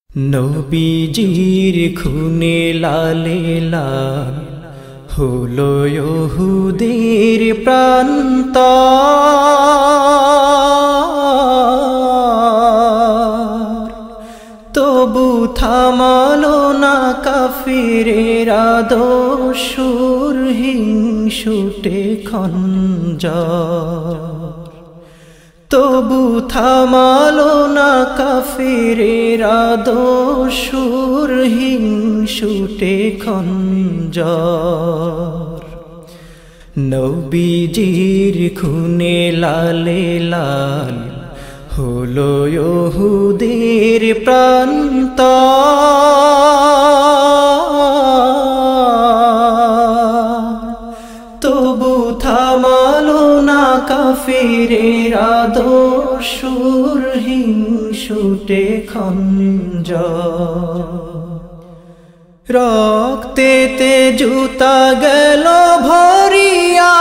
নবীজির খুনে লালে লাল হলো ইহুদের প্রান্তর, তবু থামালো না কাফিরেরা দস্যুর হিংসুটে খঞ্জর। তবু থামালো না কাফিরেরা দস্যুর হিংসুটে খঞ্জর। নবীজির খুনে লালে লাল হলো ইহুদের প্রান্তর, তবু থামালো না কাফিরেরা দস্যুর হিংসুটে খঞ্জর। রক্তেতে জুতা গেল ভরিয়া,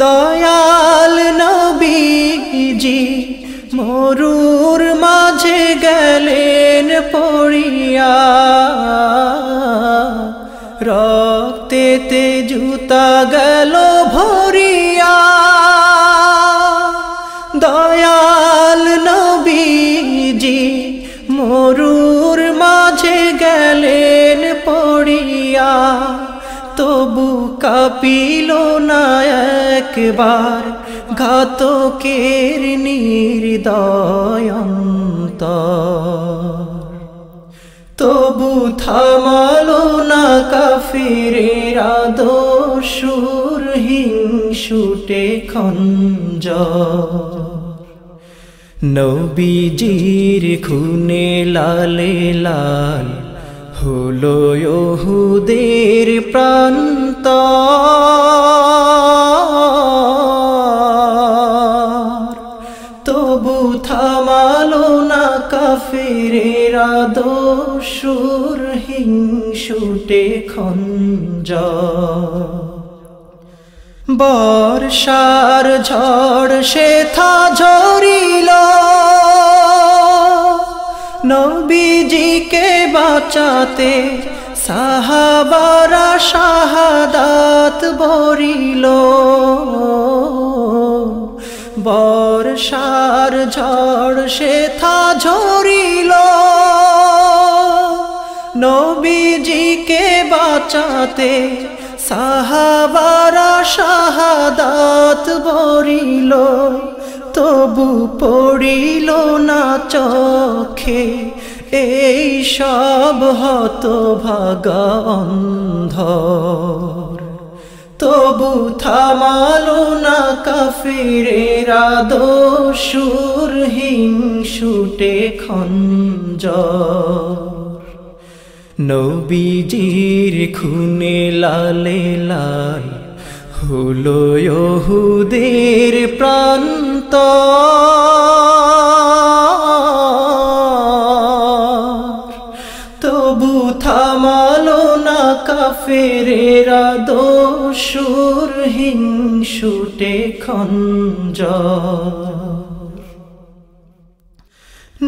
দয়াল নবীজি মরুর মাঝে গেলেন পড়িয়া। রক্তেতে জুতা গেল ভরিয়া, দয়াল নবীজি মরুর মাঝে গেলেন পড়িয়া। তবু কাঁপিল না একবার ঘাতকের নির্দয় অন্তর, তবু থামালো না কাফিরেরা দস্যুর হিংসুটে খঞ্জর। নবীজির খুনে লালে লাল হলো ইহুদের প্রান্তর, তবু থামালো না কাফিরেরা দস্যুর হিংসুটে খঞ্জর। বর্ষার ঝড় সেথা ঝরিল, নবীজিকে বাঁচাতে সাহাবারা শাহাদাত বরিল। বর্ষার ঝড় সেথা ঝরিল, নবীজিকে বাঁচাতে সাহাবারা শাহাদাত বরিল। তবু পড়িল না চোখে এই সব হতভাগা অন্ধর, তবু থামালো না কাফিরেরা দস্যুর হিংসুটে খঞ্জর। নবীজির খুনে লালে লাল হলো ইহুদের প্রান্তর, তবু থামালো না কাফিরেরা দস্যুর হিংসুটে খঞ্জর।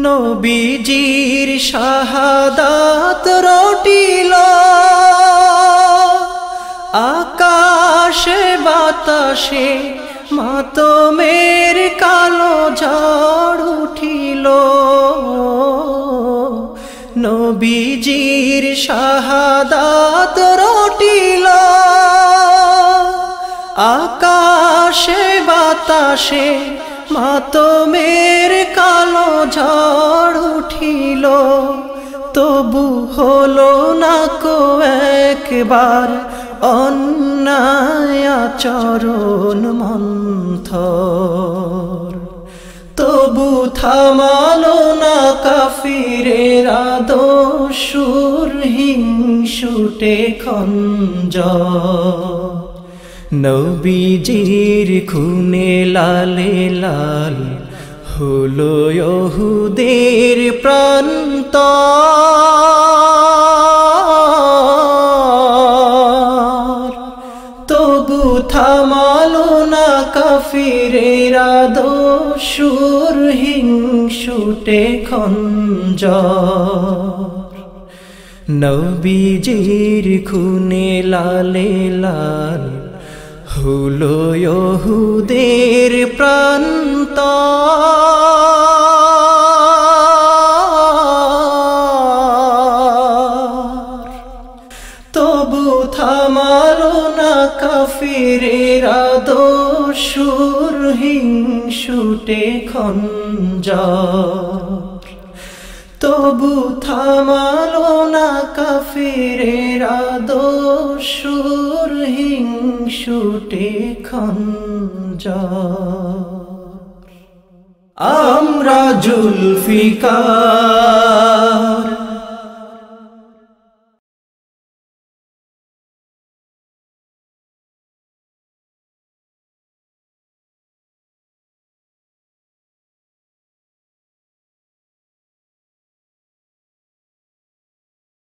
নবীজির শাহাদাত রটিল, আকাশে বাতাসে মাতমের কালো ঝড় উঠিল। নবীজির শাহাদাত রটিল, আকাশে বাতাসে মাতমের কালো ঝড় উঠিল। তবু হলো না কো একবার অন্যায় আচরণ মন্থর, তবু থামালো না কাফিরেরা দস্যুর হিংসুটে খঞ্জর। নবীজির খুনে লালে লাল হলো ইহুদের প্রান্তর, তবু থামালো না কাফিরেরা দস্যুর হিংসুটে খঞ্জর নবীজির খুনে লালে লাল হলো ইহুদের প্রান্তর তবু থামালো না কাফিরেরা দস্যুর হিংসুটে খঞ্জর তবু থামালো না কাফিরেরা দস্যুর হিংসুটে খঞ্জর আমরা জুলফিকার